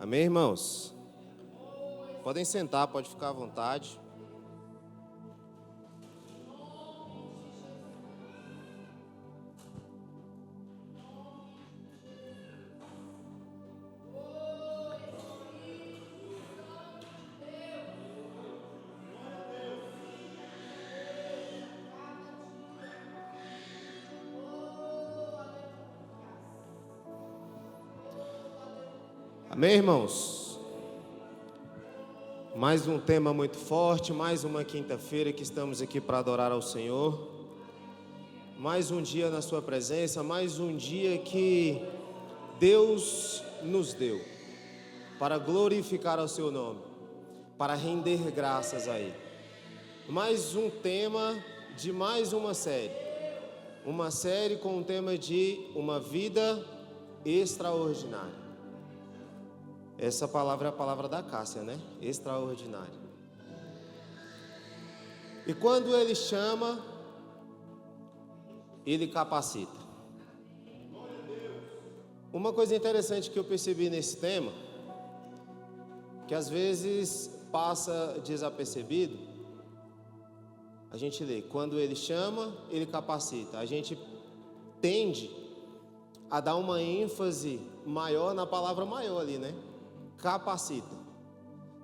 Amém, irmãos? Podem sentar, pode ficar à vontade. Amém, irmãos? Mais um tema muito forte, mais uma quinta-feira que estamos aqui para adorar ao Senhor. Mais um dia na sua presença, mais um dia que Deus nos deu para glorificar ao seu nome, para render graças a Ele. Mais um tema de mais uma série com o tema de uma vida extraordinária. Essa palavra é a palavra da Cássia, né? Extraordinário. E quando Ele chama, Ele capacita. Uma coisa interessante que eu percebi nesse tema, que às vezes passa desapercebido, a gente lê, quando Ele chama, Ele capacita. A gente tende a dar uma ênfase maior na palavra maior ali, né? Capacita.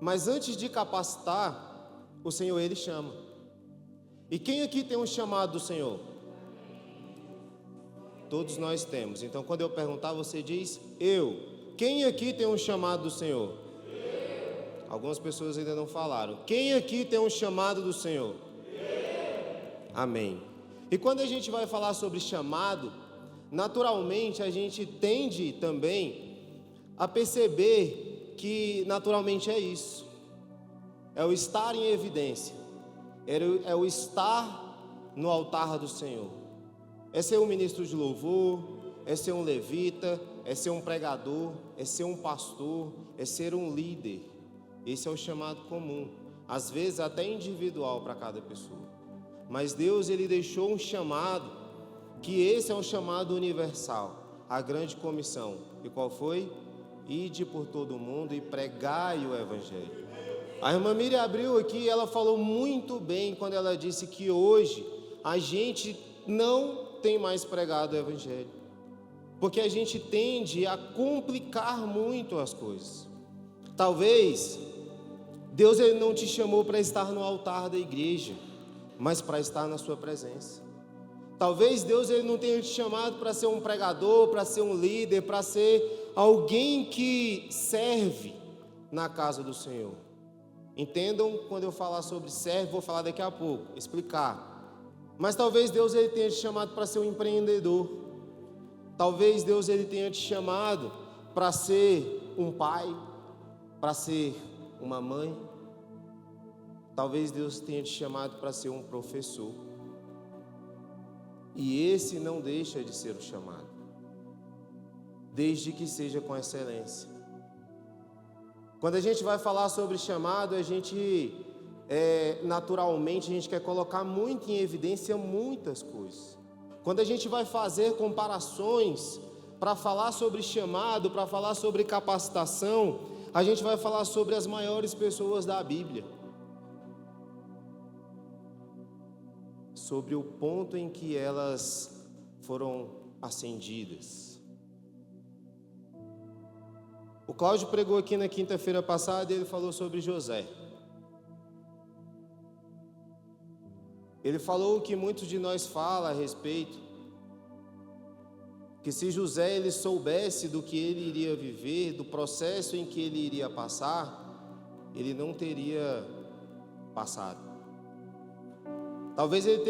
Mas antes de capacitar, o Senhor, Ele chama. E quem aqui tem um chamado do Senhor? Todos nós temos. Então, quando eu perguntar, você diz, eu. Quem aqui tem um chamado do Senhor? Eu. Algumas pessoas ainda não falaram. Quem aqui tem um chamado do Senhor? Eu. Amém. E quando a gente vai falar sobre chamado, naturalmente a gente tende também a perceber que naturalmente é isso, é o estar em evidência, é o estar no altar do Senhor, é ser um ministro de louvor, é ser um levita, é ser um pregador, é ser um pastor, é ser um líder. Esse é o chamado comum, às vezes até individual para cada pessoa, mas Deus, Ele deixou um chamado, que esse é um chamado universal, a grande comissão. E qual foi? Ide por todo o mundo e pregai o Evangelho. A irmã Miriam abriu aqui, ela falou muito bem quando ela disse que hoje a gente não tem mais pregado o Evangelho, porque a gente tende a complicar muito as coisas. Talvez Deus, Ele não te chamou para estar no altar da igreja, mas para estar na sua presença. Talvez Deus, Ele não tenha te chamado para ser um pregador, para ser um líder, para ser alguém que serve na casa do Senhor. Entendam, quando eu falar sobre serve, vou falar daqui a pouco, explicar. Mas talvez Deus, Ele tenha te chamado para ser um empreendedor. Talvez Deus, Ele tenha te chamado para ser um pai, para ser uma mãe. Talvez Deus tenha te chamado para ser um professor. E esse não deixa de ser o chamado, desde que seja com excelência. Quando a gente vai falar sobre chamado, a gente, naturalmente, a gente quer colocar muito em evidência muitas coisas. Quando a gente vai fazer comparações para falar sobre chamado, para falar sobre capacitação, a gente vai falar sobre as maiores pessoas da Bíblia, sobre o ponto em que elas foram ascendidas. O Cláudio pregou aqui na quinta-feira passada e ele falou sobre José. Ele falou o que muitos de nós falam a respeito, que se José ele soubesse do que ele iria viver, do processo em que ele iria passar, ele não teria passado. Talvez ele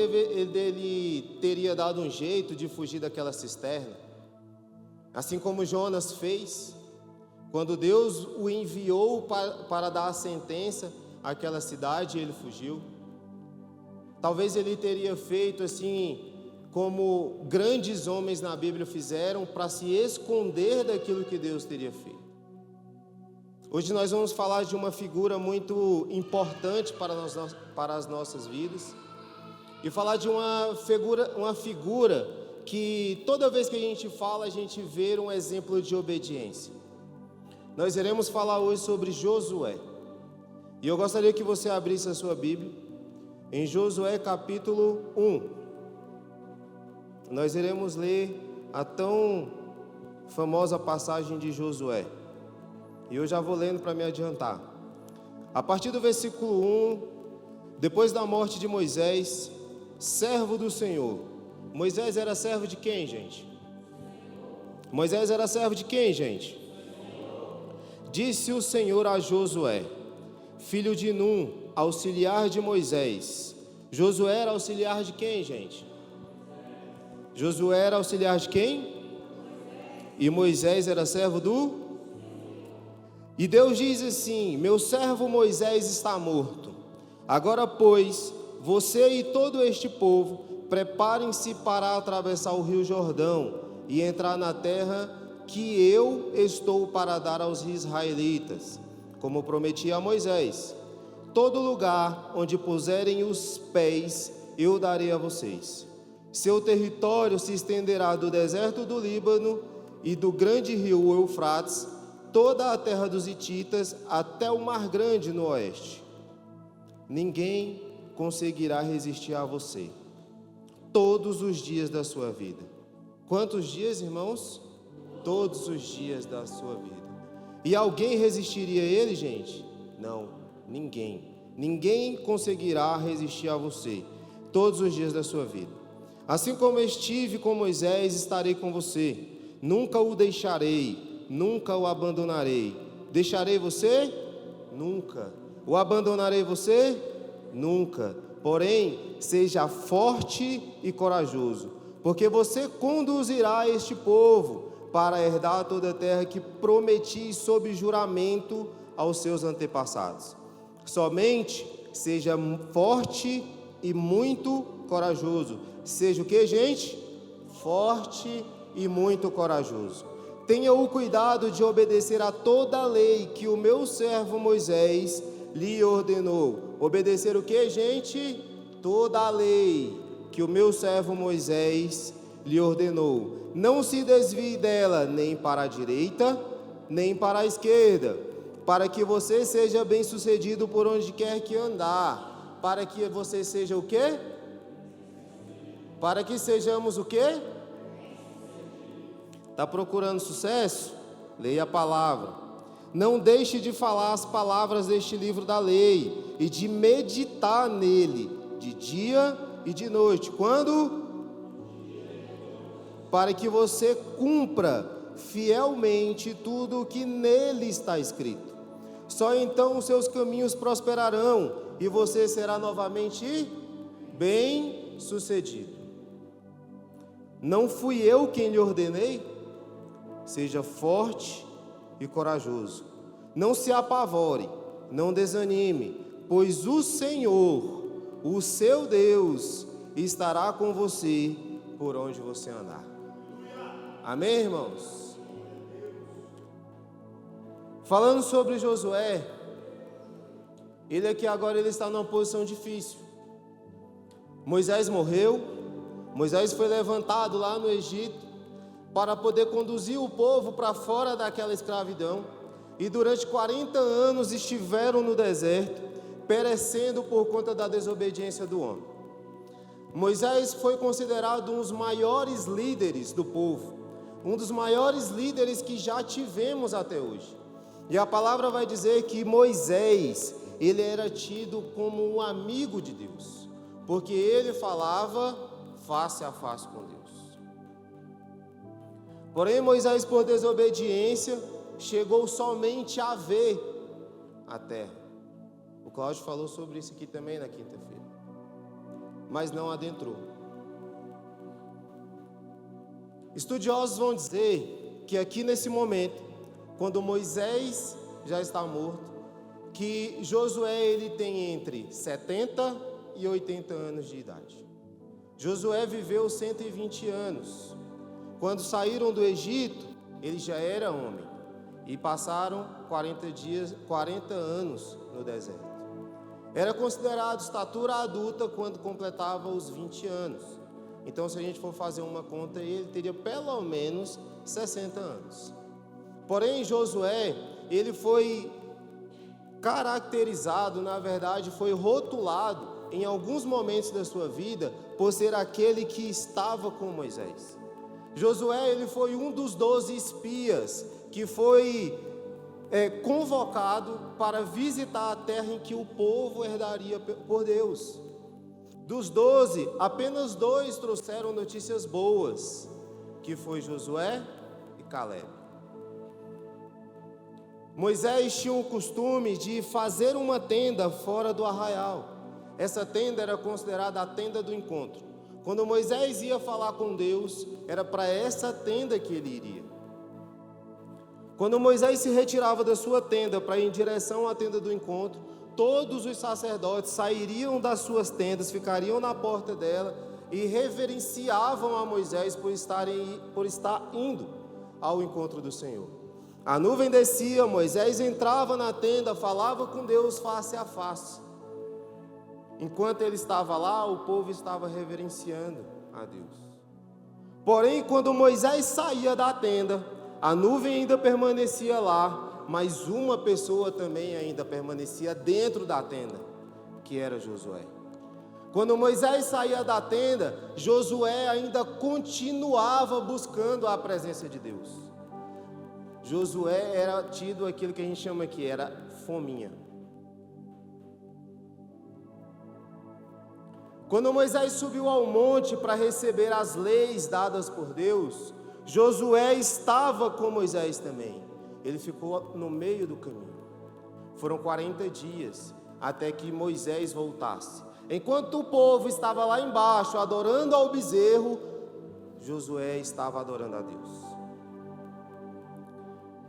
teria dado um jeito de fugir daquela cisterna, assim como Jonas fez, quando Deus o enviou para dar a sentença àquela cidade, ele fugiu. Talvez ele teria feito assim, como grandes homens na Bíblia fizeram, para se esconder daquilo que Deus teria feito. Hoje nós vamos falar de uma figura muito importante para as nossas vidas, e falar de uma figura que toda vez que a gente fala, a gente vê um exemplo de obediência. Nós iremos falar hoje sobre Josué. E eu gostaria que você abrisse a sua Bíblia em Josué capítulo 1. Nós iremos ler a tão famosa passagem de Josué. E eu já vou lendo para me adiantar. A partir do versículo 1, depois da morte de Moisés, servo do Senhor. Moisés era servo de quem, gente? Moisés era servo de quem, gente? Disse o Senhor a Josué, filho de Num, auxiliar de Moisés. Josué era auxiliar de quem, gente? Josué era auxiliar de quem? E Moisés era servo do? E Deus diz assim: meu servo Moisés está morto. Agora, pois, você e todo este povo, preparem-se para atravessar o rio Jordão e entrar na terra que eu estou para dar aos israelitas, como prometi a Moisés. Todo lugar onde puserem os pés, eu darei a vocês. Seu território se estenderá do deserto do Líbano e do grande rio Eufrates, toda a terra dos hititas, até o Mar Grande no oeste. Ninguém conseguirá resistir a você todos os dias da sua vida. Quantos dias, irmãos? Todos os dias da sua vida. E alguém resistiria a ele, gente? Não, ninguém. Ninguém conseguirá resistir a você todos os dias da sua vida. Assim como estive com Moisés, estarei com você. Nunca o deixarei, nunca o abandonarei. Deixarei você? Nunca. O abandonarei você? Nunca. Porém, seja forte e corajoso, porque você conduzirá este povo para herdar toda a terra que prometi sob juramento aos seus antepassados. Somente seja forte e muito corajoso. Seja o que, gente? Forte e muito corajoso. Tenha o cuidado de obedecer a toda a lei que o meu servo Moisés lhe ordenou. Obedecer o que, gente? Toda a lei que o meu servo Moisés lhe ordenou. Não se desvie dela nem para a direita, nem para a esquerda, para que você seja bem-sucedido por onde quer que andar. Para que você seja o quê? Para que sejamos o quê? Está procurando sucesso? Leia a palavra. Não deixe de falar as palavras deste livro da lei e de meditar nele de dia e de noite. Quando? Para que você cumpra fielmente tudo o que nele está escrito. Só então os seus caminhos prosperarão e você será novamente bem-sucedido. Não fui eu quem lhe ordenei? Seja forte e corajoso. Não se apavore, não desanime, pois o Senhor, o seu Deus, estará com você por onde você andar. Amém, irmãos? Falando sobre Josué, ele aqui agora ele está numa posição difícil. Moisés morreu, Moisés foi levantado lá no Egito para poder conduzir o povo para fora daquela escravidão, e durante 40 anos estiveram no deserto, perecendo por conta da desobediência do homem. Moisés foi considerado um dos maiores líderes do povo, um dos maiores líderes que já tivemos até hoje. E a palavra vai dizer que Moisés, ele era tido como um amigo de Deus, porque ele falava face a face com Deus. Porém, Moisés, por desobediência, chegou somente a ver a terra. O Cláudio falou sobre isso aqui também na quinta-feira, mas não adentrou. Estudiosos vão dizer que aqui nesse momento, quando Moisés já está morto, que Josué ele tem entre 70 e 80 anos de idade. Josué viveu 120 anos. Quando saíram do Egito, ele já era homem e passaram 40 anos no deserto. Era considerado estatura adulta quando completava os 20 anos. Então, se a gente for fazer uma conta, ele teria pelo menos 60 anos. Porém, Josué, ele foi caracterizado, na verdade, foi rotulado em alguns momentos da sua vida por ser aquele que estava com Moisés. Josué, ele foi um dos 12 espias que foi convocado para visitar a terra em que o povo herdaria por Deus. Dos 12, apenas 2 trouxeram notícias boas, que foi Josué e Caleb. Moisés tinha o costume de fazer uma tenda fora do arraial. Essa tenda era considerada a tenda do encontro. Quando Moisés ia falar com Deus, era para essa tenda que ele iria. Quando Moisés se retirava da sua tenda para ir em direção à tenda do encontro, todos os sacerdotes sairiam das suas tendas, ficariam na porta dela e reverenciavam a Moisés por estar indo ao encontro do Senhor. A nuvem descia, Moisés entrava na tenda, falava com Deus face a face. Enquanto ele estava lá, o povo estava reverenciando a Deus. Porém, quando Moisés saía da tenda, a nuvem ainda permanecia lá, mas uma pessoa também ainda permanecia dentro da tenda, que era Josué. Quando Moisés saía da tenda, Josué ainda continuava buscando a presença de Deus. Josué era tido aquilo que a gente chama aqui, era fominha. Quando Moisés subiu ao monte para receber as leis dadas por Deus, Josué estava com Moisés também. Ele ficou no meio do caminho. Foram 40 dias até que Moisés voltasse. Enquanto o povo estava lá embaixo adorando ao bezerro, Josué estava adorando a Deus.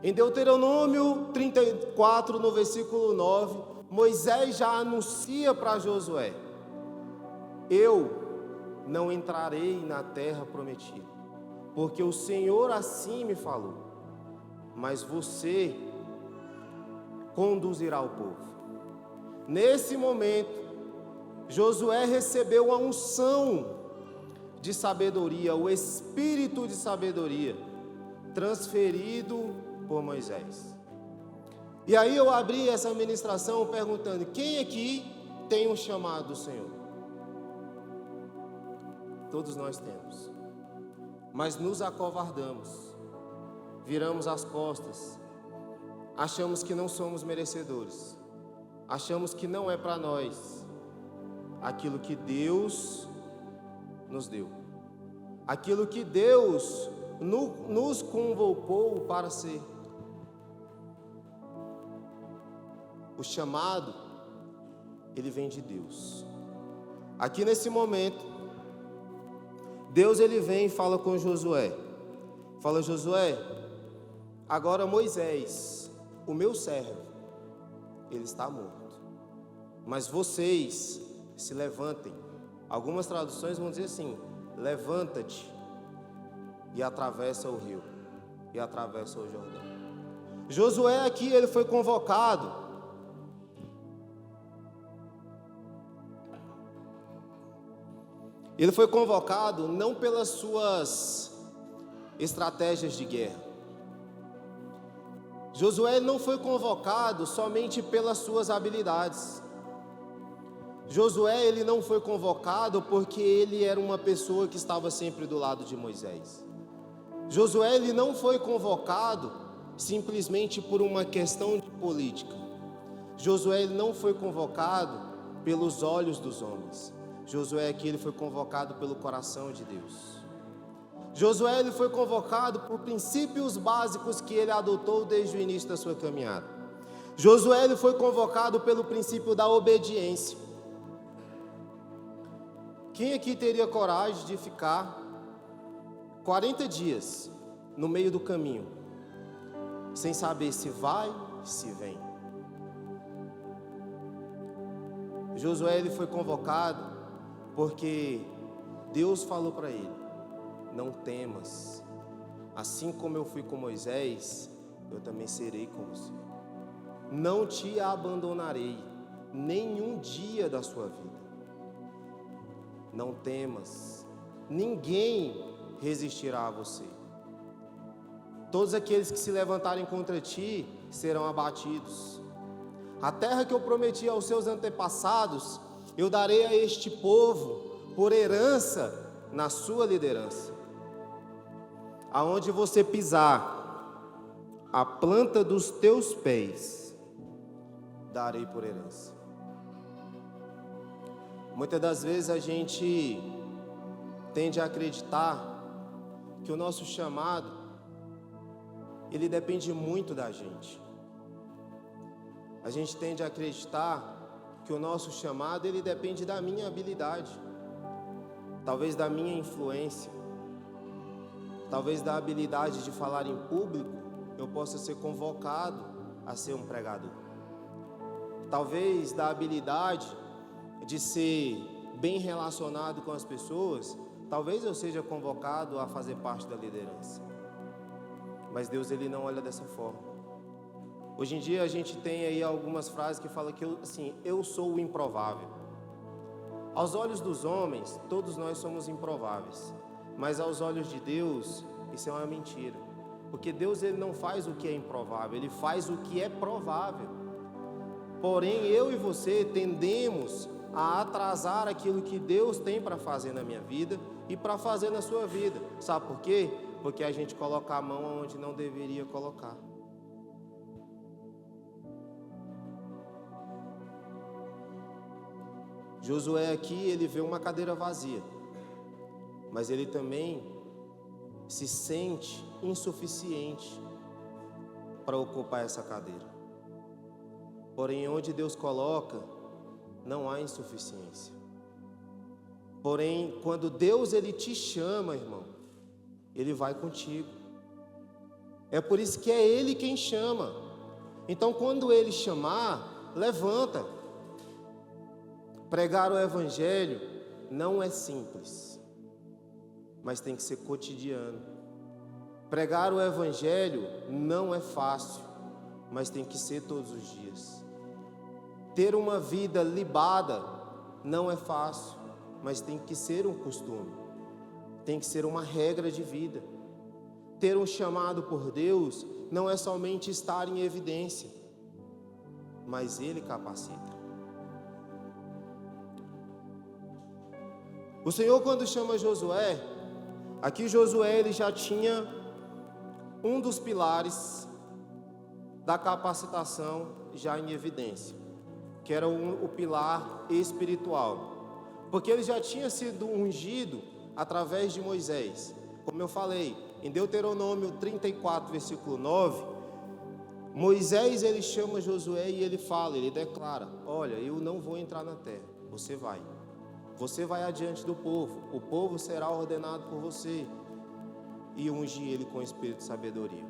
Em Deuteronômio 34, no versículo 9, Moisés já anuncia para Josué: eu não entrarei na terra prometida, porque o Senhor assim me falou, mas você conduzirá o povo. Nesse momento, Josué recebeu a unção de sabedoria, o espírito de sabedoria, transferido por Moisés. E aí eu abri essa ministração perguntando: quem aqui tem um chamado do Senhor? Todos nós temos, mas nos acovardamos, viramos as costas, achamos que não somos merecedores, achamos que não é para nós aquilo que Deus nos deu, aquilo que Deus nos convocou para ser. O chamado, ele vem de Deus. Aqui nesse momento, Deus ele vem e fala com Josué. Fala: Josué, agora Moisés, o meu servo, ele está morto. Mas vocês se levantem. Algumas traduções vão dizer assim: levanta-te e atravessa o rio, e atravessa o Jordão. Josué aqui, ele foi convocado. Ele foi convocado não pelas suas estratégias de guerra. Josué não foi convocado somente pelas suas habilidades. Josué, ele não foi convocado porque ele era uma pessoa que estava sempre do lado de Moisés. Josué, ele não foi convocado simplesmente por uma questão de política. Josué, ele não foi convocado pelos olhos dos homens. Josué aqui, ele foi convocado pelo coração de Deus. Josué, ele foi convocado por princípios básicos que ele adotou desde o início da sua caminhada. Josué, ele foi convocado pelo princípio da obediência. Quem aqui teria coragem de ficar 40 dias no meio do caminho, sem saber se vai, se vem? Josué, ele foi convocado porque Deus falou para ele: não temas, assim como eu fui com Moisés, eu também serei com você. Não te abandonarei nenhum dia da sua vida. Não temas, ninguém resistirá a você. Todos aqueles que se levantarem contra ti serão abatidos. A terra que eu prometi aos seus antepassados, eu darei a este povo por herança na sua liderança. Aonde você pisar, a planta dos teus pés, darei por herança. Muitas das vezes a gente tende a acreditar que o nosso chamado, ele depende muito da gente. A gente tende a acreditar que o nosso chamado, ele depende da minha habilidade, talvez da minha influência, talvez da habilidade de falar em público, eu possa ser convocado a ser um pregador. Talvez da habilidade de ser bem relacionado com as pessoas, talvez eu seja convocado a fazer parte da liderança. Mas Deus, ele não olha dessa forma. Hoje em dia a gente tem aí algumas frases que falam que eu sou o improvável. Aos olhos dos homens, todos nós somos improváveis. Mas aos olhos de Deus, isso é uma mentira. Porque Deus, ele não faz o que é improvável, ele faz o que é provável. Porém, eu e você tendemos a atrasar aquilo que Deus tem para fazer na minha vida e para fazer na sua vida. Sabe por quê? Porque a gente coloca a mão onde não deveria colocar. Josué aqui, ele vê uma cadeira vazia, mas ele também se sente insuficiente para ocupar essa cadeira. Porém, onde Deus coloca, não há insuficiência. Porém, quando Deus, ele te chama, irmão, ele vai contigo. É por isso que é Ele quem chama. Então, quando Ele chamar, levanta. Pregar o Evangelho não é simples, mas tem que ser cotidiano. Pregar o Evangelho não é fácil, mas tem que ser todos os dias. Ter uma vida libada não é fácil, mas tem que ser um costume, tem que ser uma regra de vida. Ter um chamado por Deus não é somente estar em evidência, mas Ele capacita. O Senhor, quando chama Josué, aqui Josué, ele já tinha um dos pilares da capacitação já em evidência, que era o pilar espiritual, porque ele já tinha sido ungido através de Moisés. Como eu falei, em Deuteronômio 34, versículo 9, Moisés, ele chama Josué e ele fala, ele declara: olha, eu não vou entrar na terra, você vai. Você vai adiante do povo, o povo será ordenado por você, e ungir ele com o espírito de sabedoria.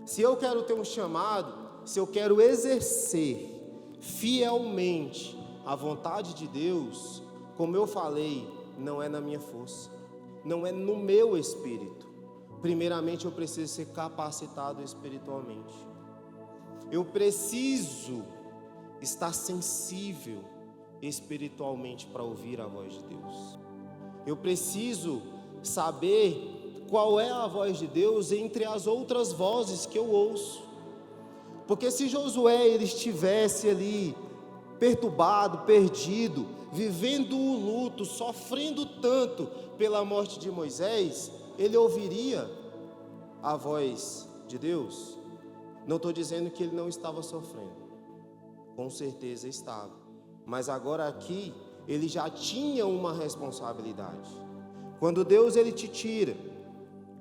Se eu quero ter um chamado, se eu quero exercer fielmente a vontade de Deus, como eu falei, não é na minha força, não é no meu espírito. Primeiramente eu preciso ser capacitado espiritualmente. Eu preciso estar sensível espiritualmente para ouvir a voz de Deus. Eu preciso saber qual é a voz de Deus entre as outras vozes que eu ouço. Porque se Josué ele estivesse ali perturbado, perdido, vivendo o luto, sofrendo tanto pela morte de Moisés, ele ouviria a voz de Deus? Não estou dizendo que ele não estava sofrendo, com certeza estava. Mas agora aqui, ele já tinha uma responsabilidade. Quando Deus ele te tira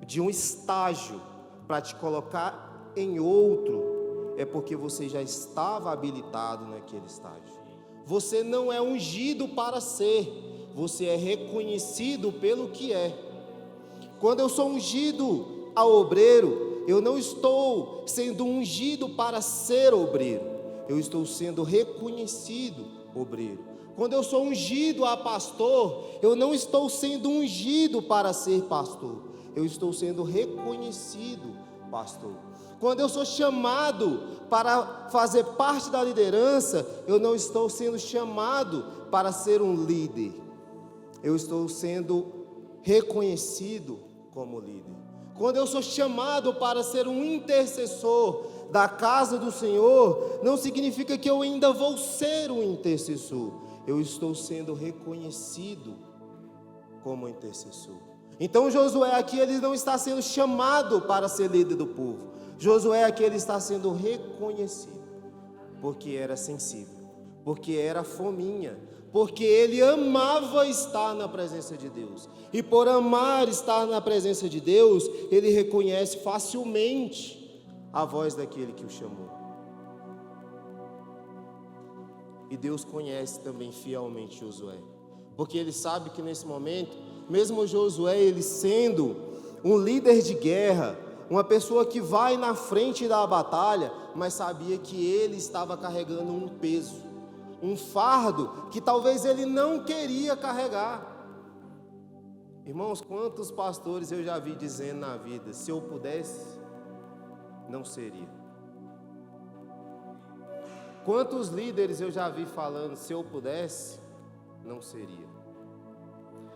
de um estágio para te colocar em outro, é porque você já estava habilitado naquele estágio. Você não é ungido para ser, você é reconhecido pelo que é. Quando eu sou ungido a obreiro, eu não estou sendo ungido para ser obreiro, eu estou sendo reconhecido obreiro. Quando eu sou ungido a pastor, eu não estou sendo ungido para ser pastor, eu estou sendo reconhecido pastor. Quando eu sou chamado para fazer parte da liderança, eu não estou sendo chamado para ser um líder, eu estou sendo reconhecido como líder. Quando eu sou chamado para ser um intercessor, da casa do Senhor, não significa que eu ainda vou ser um intercessor. Eu estou sendo reconhecido como intercessor. Então Josué aqui, ele não está sendo chamado para ser líder do povo. Josué aqui, ele está sendo reconhecido, porque era sensível, porque era fominha, porque ele amava estar na presença de Deus. E por amar estar na presença de Deus, ele reconhece facilmente a voz daquele que o chamou. E Deus conhece também fielmente Josué, porque ele sabe que nesse momento, mesmo Josué, ele sendo um líder de guerra, uma pessoa que vai na frente da batalha, mas sabia que ele estava carregando um peso, um fardo que talvez ele não queria carregar. Irmãos, quantos pastores eu já vi dizendo na vida: se eu pudesse, não seria. Quantos líderes eu já vi falando: se eu pudesse, não seria.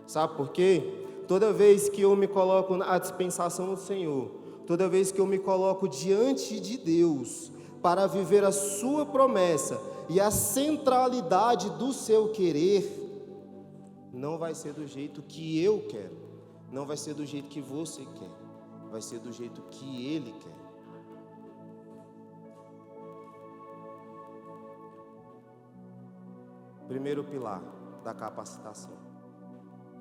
Sabe por quê? Toda vez que eu me coloco à dispensação do Senhor, toda vez que eu me coloco diante de Deus para viver a sua promessa e a centralidade do seu querer, não vai ser do jeito que eu quero, não vai ser do jeito que você quer, vai ser do jeito que Ele quer. Primeiro pilar da capacitação: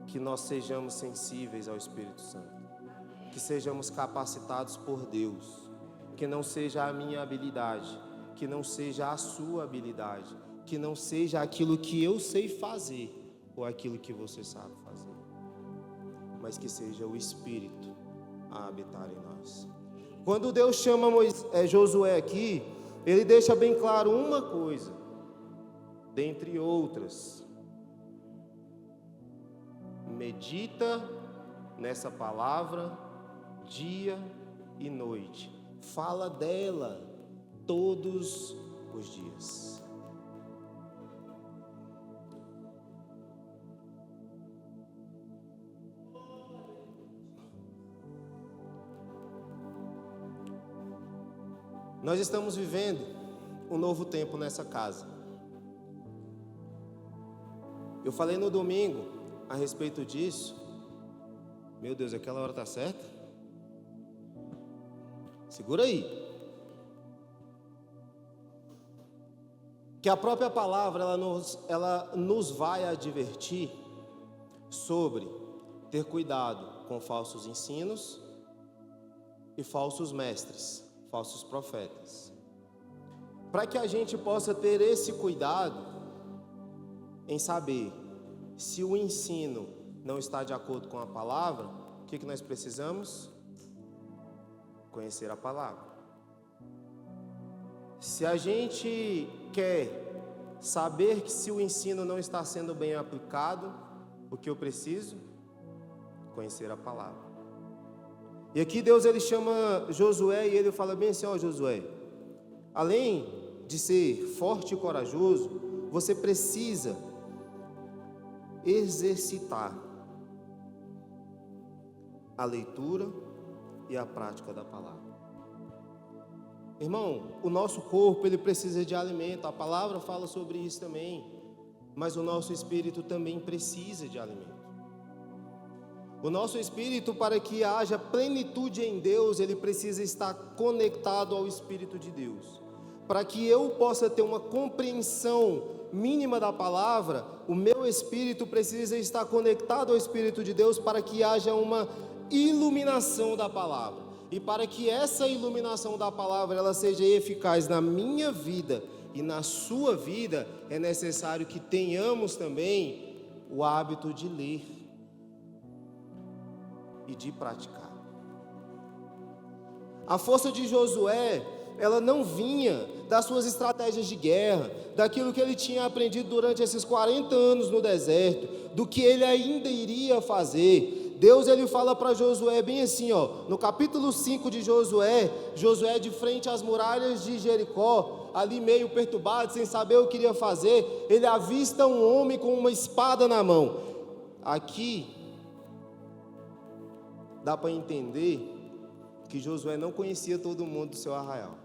que nós sejamos sensíveis ao Espírito Santo, que sejamos capacitados por Deus, que não seja a minha habilidade, que não seja a sua habilidade, que não seja aquilo que eu sei fazer ou aquilo que você sabe fazer, mas que seja o Espírito a habitar em nós. Quando Deus chama Josué aqui, Ele deixa bem claro uma coisa, dentre outras: medita nessa palavra dia e noite, fala dela todos os dias. Nós estamos vivendo um novo tempo nessa casa. Eu falei no domingo a respeito disso. Meu Deus, aquela hora está certa? Segura aí. Que a própria palavra, ela nos vai advertir sobre ter cuidado com falsos ensinos e falsos mestres, falsos profetas. Para que a gente possa ter esse cuidado em saber se o ensino não está de acordo com a palavra, o que nós precisamos? Conhecer a palavra. Se a gente quer saber que se o ensino não está sendo bem aplicado, o que eu preciso? Conhecer a palavra. E aqui Deus, ele chama Josué e ele fala bem assim: ó Josué, além de ser forte e corajoso, você precisa exercitar a leitura e a prática da palavra. Irmão, o nosso corpo, ele precisa de alimento, a palavra fala sobre isso também, mas o nosso espírito também precisa de alimento. O nosso espírito, para que haja plenitude em Deus, ele precisa estar conectado ao Espírito de Deus. Para que eu possa ter uma compreensão mínima da palavra, o meu espírito precisa estar conectado ao Espírito de Deus para que haja uma iluminação da palavra. E para que essa iluminação da palavra ela seja eficaz na minha vida e na sua vida, é necessário que tenhamos também o hábito de ler e de praticar. A força de Josué, ela não vinha das suas estratégias de guerra, daquilo que ele tinha aprendido durante esses 40 anos no deserto, do que ele ainda iria fazer. Deus, ele fala para Josué bem assim, ó, no capítulo 5 de Josué, Josué de frente às muralhas de Jericó, ali meio perturbado, sem saber o que iria fazer, ele avista um homem com uma espada na mão. Aqui dá para entender que Josué não conhecia todo mundo do seu arraial.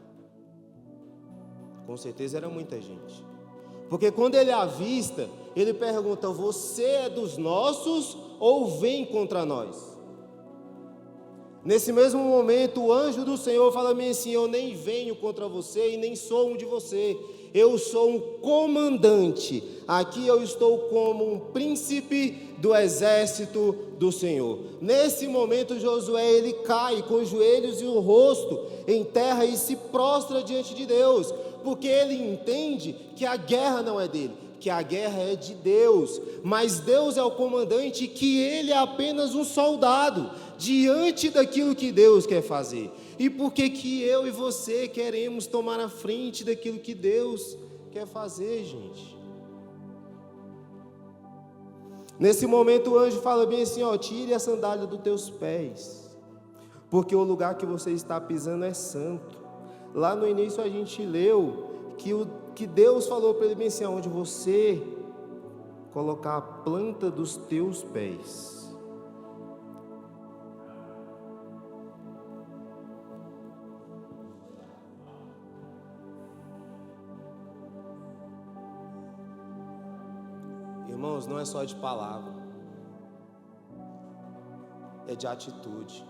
Com certeza era muita gente. Porque quando ele avista, ele pergunta: você é dos nossos ou vem contra nós? Nesse mesmo momento, o anjo do Senhor fala assim: eu nem venho contra você e nem sou um de você. Eu sou um comandante. Aqui eu estou como um príncipe do exército do Senhor. Nesse momento, Josué, ele cai com os joelhos e o rosto em terra e se prostra diante de Deus, porque ele entende que a guerra não é dele, que a guerra é de Deus, mas Deus é o comandante, que ele é apenas um soldado diante daquilo que Deus quer fazer. E por que eu e você queremos tomar a frente daquilo que Deus quer fazer, gente? Nesse momento o anjo fala bem assim: tire a sandália dos teus pés, porque o lugar que você está pisando é santo. Lá no início a gente leu que Deus falou para ele bem assim: onde você colocar a planta dos teus pés. Irmãos, não é só de palavra, é de atitude.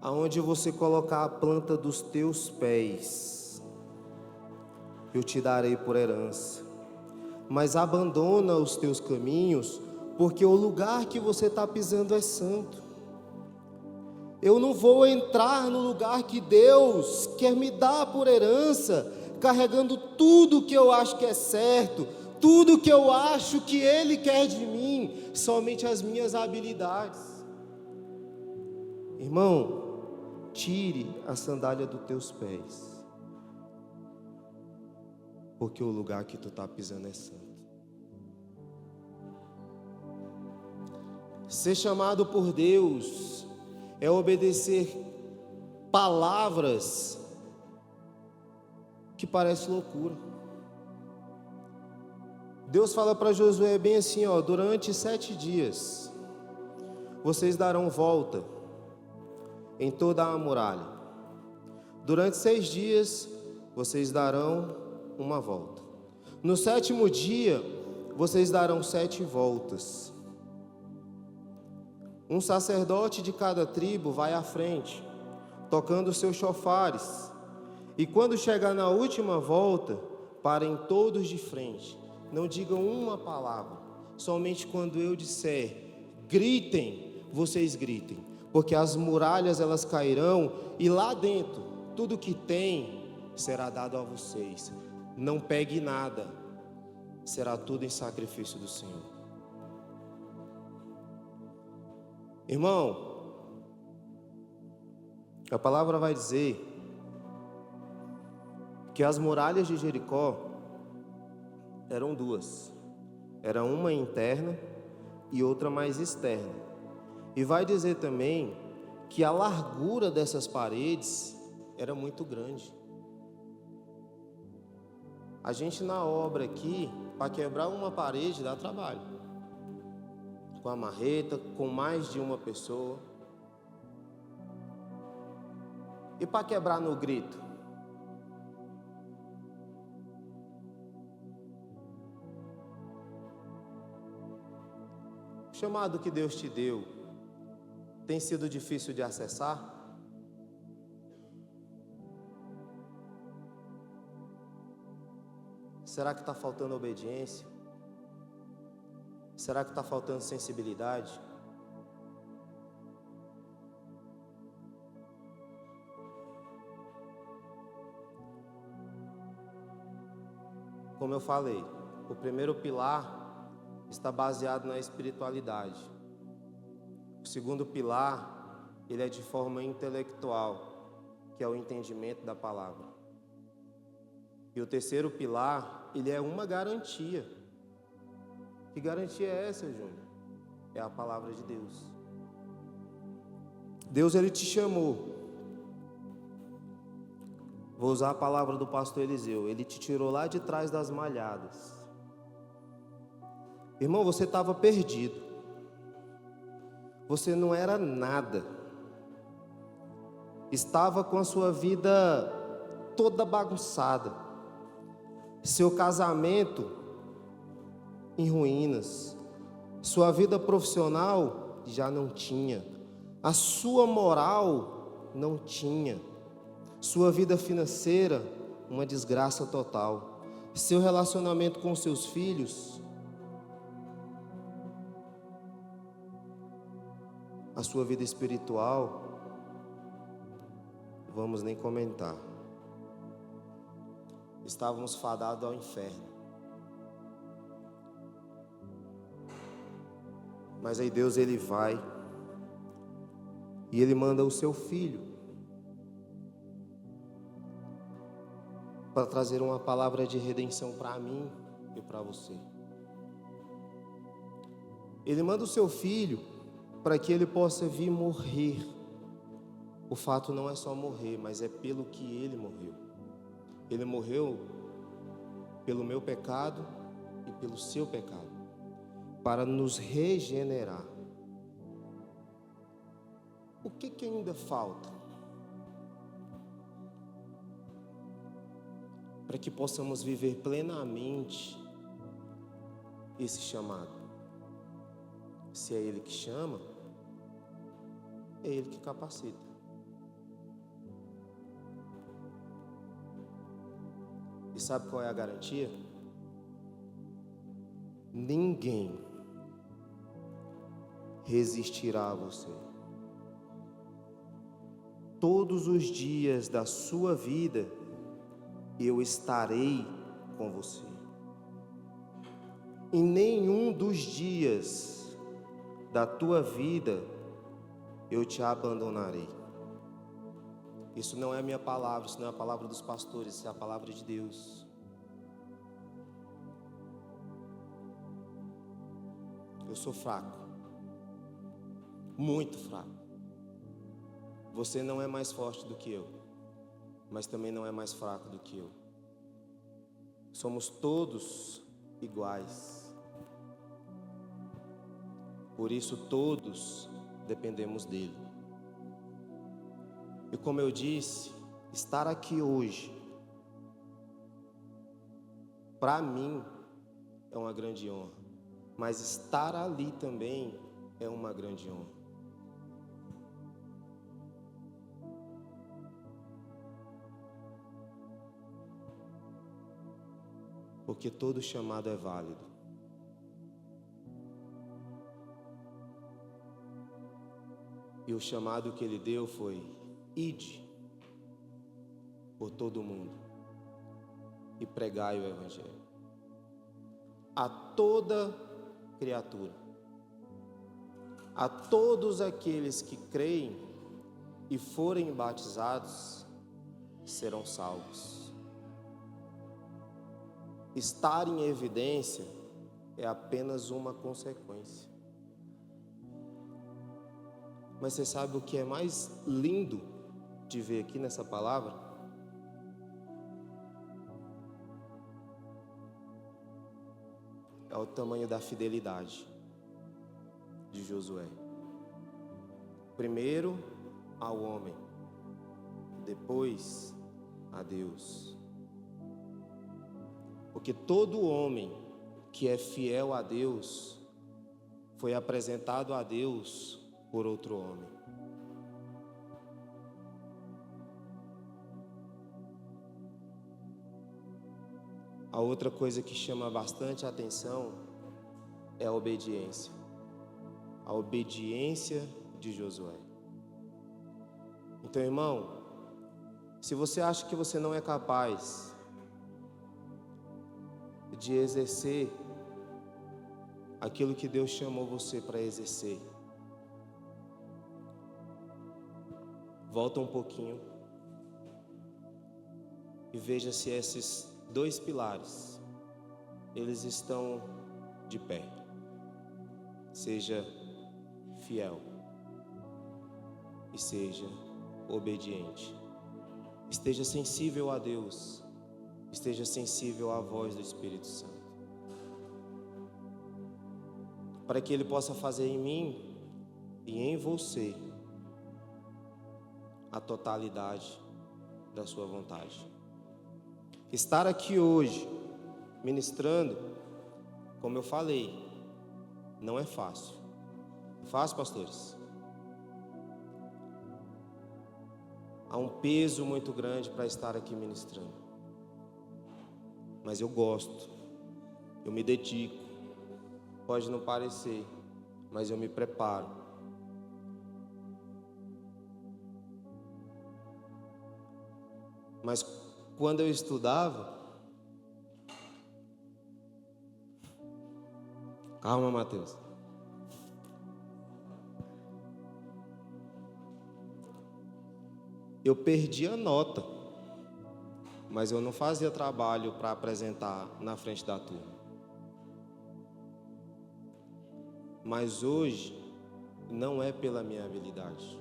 Aonde você colocar a planta dos teus pés, eu te darei por herança. Mas abandona os teus caminhos, porque o lugar que você está pisando é santo. Eu não vou entrar no lugar que Deus quer me dar por herança, carregando tudo que eu acho que é certo, tudo que eu acho que Ele quer de mim, somente as minhas habilidades. Irmão, tire a sandália dos teus pés, porque o lugar que tu está pisando é santo. Ser chamado por Deus é obedecer palavras que parecem loucura. Deus fala para Josué bem assim: durante 7 dias vocês darão volta em toda a muralha. Durante 6 dias vocês darão uma volta. No 7º dia vocês darão 7 voltas. Um sacerdote de cada tribo vai à frente, tocando seus chofares. E quando chegar na última volta, parem todos de frente. Não digam uma palavra. Somente quando eu disser, gritem, vocês gritem. Porque as muralhas elas cairão e lá dentro, tudo que tem será dado a vocês. Não pegue nada. Será tudo em sacrifício do Senhor. Irmão, a palavra vai dizer que as muralhas de Jericó eram 2. Era uma interna e outra mais externa. E vai dizer também que a largura dessas paredes era muito grande. A gente na obra aqui, para quebrar uma parede dá trabalho. Com a marreta, com mais de uma pessoa. E para quebrar no grito? O chamado que Deus te deu tem sido difícil de acessar? Será que está faltando obediência? Será que está faltando sensibilidade? Como eu falei, o primeiro pilar está baseado na espiritualidade. O segundo pilar, ele é de forma intelectual, que é o entendimento da palavra. E o terceiro pilar, ele é uma garantia. Que garantia é essa, Júnior? É a palavra de Deus. Deus, ele te chamou. Vou usar a palavra do pastor Eliseu. Ele te tirou lá de trás das malhadas. Irmão, você estava perdido. Você não era nada. Estava com a sua vida toda bagunçada, seu casamento em ruínas, sua vida profissional já não tinha, a sua moral não tinha, sua vida financeira uma desgraça total, seu relacionamento com seus filhos, a sua vida espiritual, vamos nem comentar. Estávamos fadados ao inferno. Mas aí Deus, Ele vai e Ele manda o seu Filho para trazer uma palavra de redenção para mim e para você. Ele manda o seu Filho para que Ele possa vir morrer. O fato não é só morrer, mas é pelo que Ele morreu. Ele morreu pelo meu pecado e pelo seu pecado, para nos regenerar. O que ainda falta para que possamos viver plenamente esse chamado? Se é Ele que chama, é Ele que capacita. E sabe qual é a garantia? Ninguém resistirá a você. Todos os dias da sua vida, eu estarei com você. Em nenhum dos dias da tua vida, eu te abandonarei. Isso não é a minha palavra, isso não é a palavra dos pastores, isso é a palavra de Deus. Eu sou fraco, muito fraco. Você não é mais forte do que eu, mas também não é mais fraco do que eu. Somos todos iguais. Por isso todos dependemos dele. E como eu disse, estar aqui hoje, para mim, é uma grande honra. Mas estar ali também é uma grande honra. Porque todo chamado é válido. E o chamado que ele deu foi: ide por todo o mundo e pregai o Evangelho a toda criatura, a todos aqueles que creem e forem batizados serão salvos. Estar em evidência é apenas uma consequência. Mas você sabe o que é mais lindo de ver aqui nessa palavra? É o tamanho da fidelidade de Josué. Primeiro ao homem, depois a Deus. Porque todo homem que é fiel a Deus foi apresentado a Deus por outro homem. A outra coisa que chama bastante a atenção é a obediência. A obediência de Josué. Então, irmão, se você acha que você não é capaz de exercer aquilo que Deus chamou você para exercer, volta um pouquinho e veja se esses dois pilares, eles estão de pé. Seja fiel e seja obediente. Esteja sensível a Deus, esteja sensível à voz do Espírito Santo, para que Ele possa fazer em mim e em você a totalidade da sua vontade. Estar aqui hoje, ministrando, como eu falei, não é fácil. Fácil, pastores? Há um peso muito grande para estar aqui ministrando. Mas eu gosto, eu me dedico. Pode não parecer, mas eu me preparo. Mas quando eu estudava... Calma, Mateus. Eu perdi a nota, mas eu não fazia trabalho para apresentar na frente da turma. Mas hoje não é pela minha habilidade,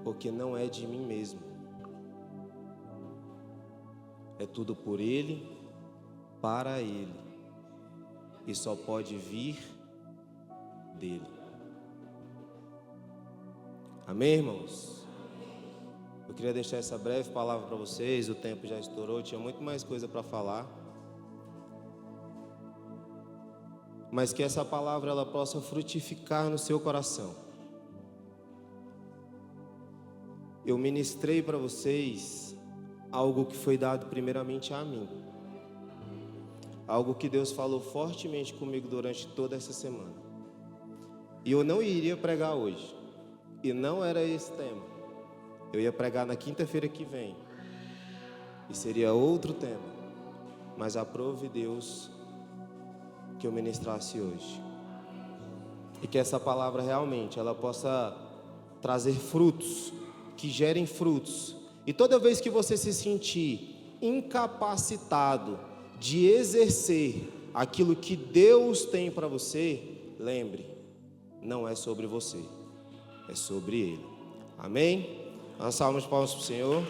porque não é de mim mesmo. É tudo por Ele, para Ele, e só pode vir dele. Amém, irmãos? Eu queria deixar essa breve palavra para vocês. O tempo já estourou, tinha muito mais coisa para falar, mas que essa palavra ela possa frutificar no seu coração. Eu ministrei para vocês algo que foi dado primeiramente a mim, algo que Deus falou fortemente comigo durante toda essa semana. E eu não iria pregar hoje, e não era esse tema. Eu ia pregar na quinta-feira que vem, e seria outro tema, mas aprove Deus que eu ministrasse hoje, e que essa palavra realmente ela possa trazer frutos, que gerem frutos. E toda vez que você se sentir incapacitado de exercer aquilo que Deus tem para você, lembre, não é sobre você, é sobre Ele. Amém? Uma salva de palmas para o Senhor.